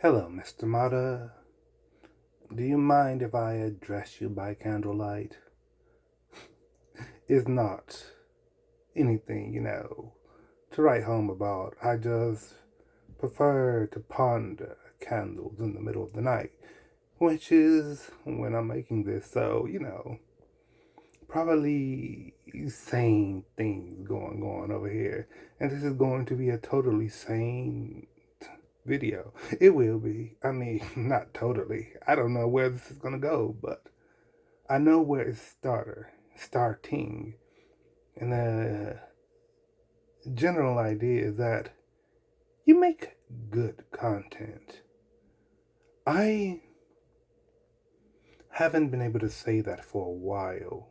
Hello, Mr. Motta. Do you mind if I address you by candlelight? It's not anything, to write home about. I just prefer to ponder candles in the middle of the night, which is when I'm making this. So, probably sane things going on over here. And this is going to be a totally sane video. It will be. I mean, not totally. I don't know where this is going to go, but I know where it's starting. And the general idea is that you make good content. I haven't been able to say that for a while.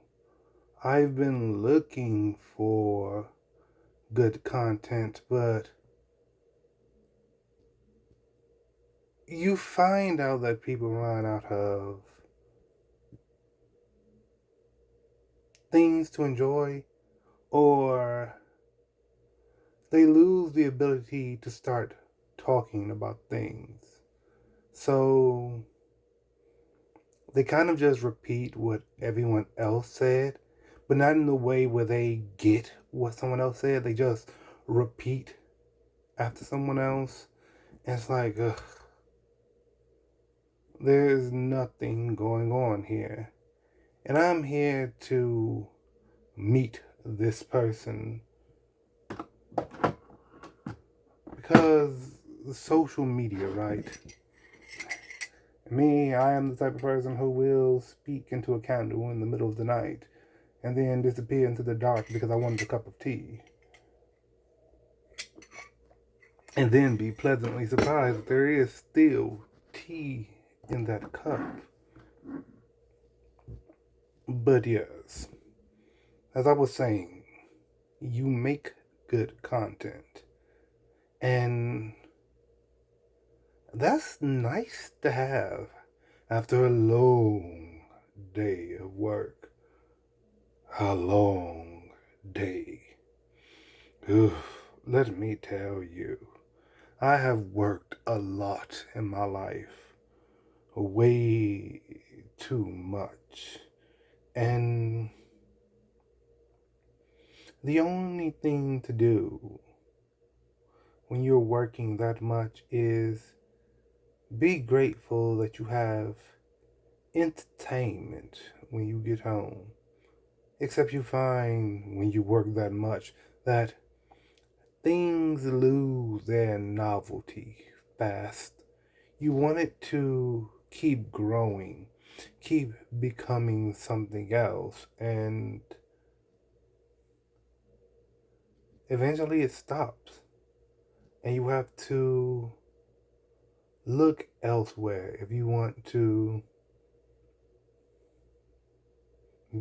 I've been looking for good content, but you find out that people run out of things to enjoy, or they lose the ability to start talking about things. So they kind of just repeat what everyone else said, but not in the way where they get what someone else said. They just repeat after someone else. And it's like, ugh, there's nothing going on here. And I'm here to meet this person because social media, right? Me, I am the type of person who will speak into a candle in the middle of the night and then disappear into the dark because I wanted a cup of tea. And then be pleasantly surprised that there is still tea in that cup. But yes, as I was saying, you make good content. And that's nice to have after a long day of work. A long day. Oof, let me tell you, I have worked a lot in my life. Way too much. And the only thing to do when you're working that much is be grateful that you have entertainment when you get home. Except you find when you work that much that things lose their novelty fast. You want it to keep growing, keep becoming something else, and eventually it stops. And you have to look elsewhere if you want to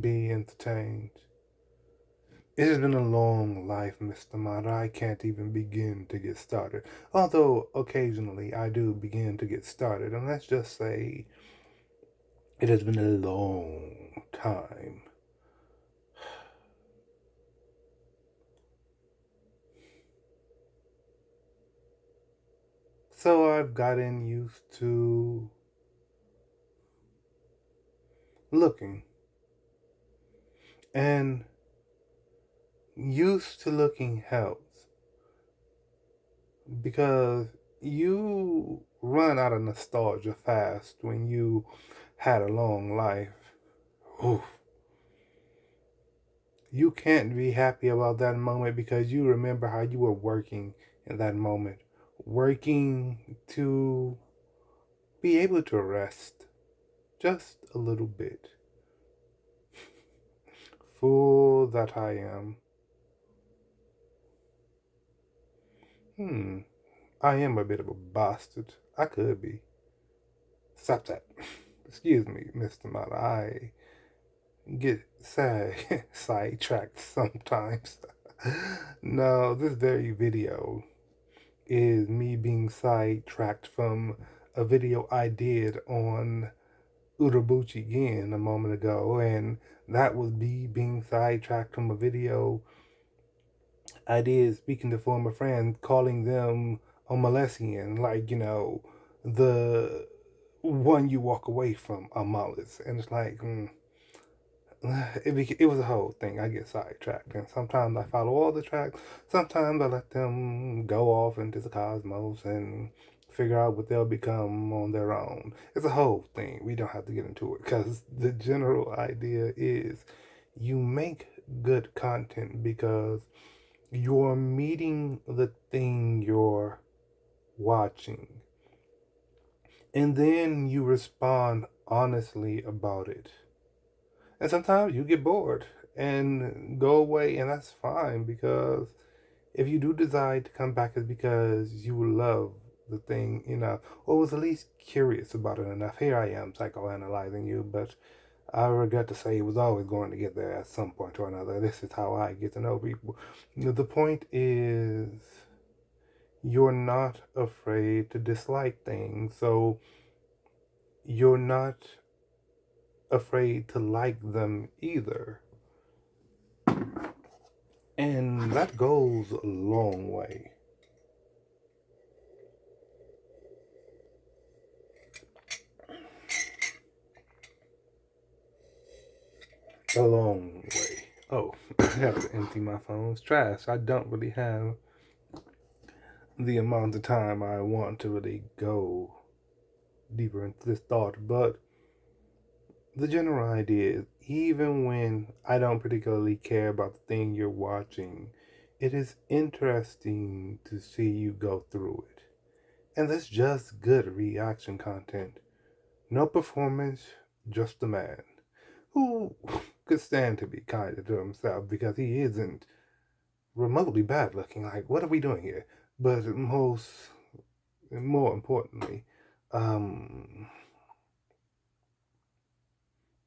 be entertained. It has been a long life, Mr. Motta. I can't even begin to get started. Although occasionally I do begin to get started. And let's just say it has been a long time. So I've gotten used to looking. And used to looking helps. Because you run out of nostalgia fast when you had a long life. Oof. You can't be happy about that moment because you remember how you were working in that moment. Working to be able to rest just a little bit. Fool that I am. I am a bit of a bastard. I could be. Stop that. Excuse me, Mr. Mata. I get sidetracked sometimes. No, this very video is me being sidetracked from a video I did on Urabuchi again a moment ago, and that was me being sidetracked from a video I did speaking to former friends, calling them a Molessian, like, the one you walk away from are mollies, and it's like it was a whole thing. I get sidetracked, and sometimes I follow all the tracks. Sometimes I let them go off into the cosmos and figure out what they'll become on their own. It's a whole thing. We don't have to get into it because the general idea is you make good content because you're meeting the thing you're watching, and then you respond honestly about it. And sometimes you get bored and go away, and that's fine because if you do decide to come back, it's because you love the thing enough or was at least curious about it enough. Here I am psychoanalyzing you, but I regret to say it was always going to get there at some point or another. This is how I get to know people. The point is, you're not afraid to dislike things, so you're not afraid to like them either. And that goes a long way. A long way. Oh, I have to empty my phone's trash. I don't really have the amount of time I want to really go deeper into this thought, but the general idea is even when I don't particularly care about the thing you're watching, it is interesting to see you go through it. And that's just good reaction content. No performance, just the man who could stand to be kinder to himself because he isn't remotely bad looking. Like, what are we doing here? But more importantly, um,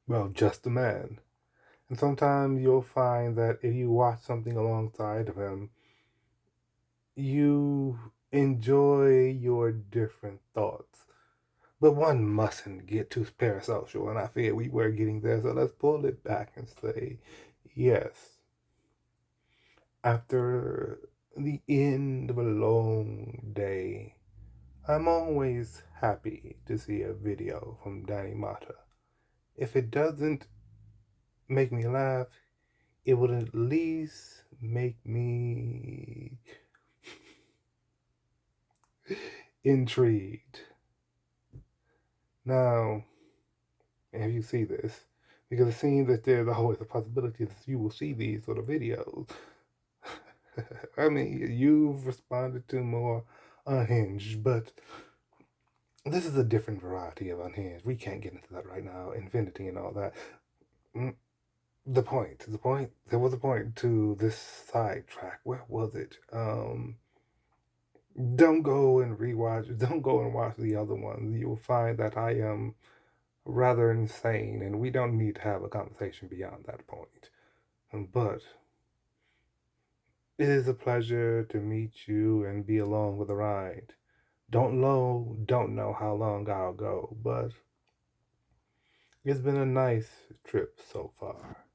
well, just a man. And sometimes you'll find that if you watch something alongside of him, you enjoy your different thoughts. But one mustn't get too parasocial, and I fear we were getting there, so let's pull it back and say, yes, after the end of a long day, I'm always happy to see a video from Danny Motta. If it doesn't make me laugh, it would at least make me intrigued. Now, if you see this, because it seems that there's always a possibility that you will see these sort of videos. I mean, you've responded to more unhinged, but this is a different variety of unhinged. We can't get into that right now, infinity and all that. There was a point to this sidetrack. Where was it? Don't go and rewatch, don't go and watch the other ones. You'll find that I am rather insane, and we don't need to have a conversation beyond that point. But it is a pleasure to meet you and be along with the ride. Don't know how long I'll go, but it's been a nice trip so far.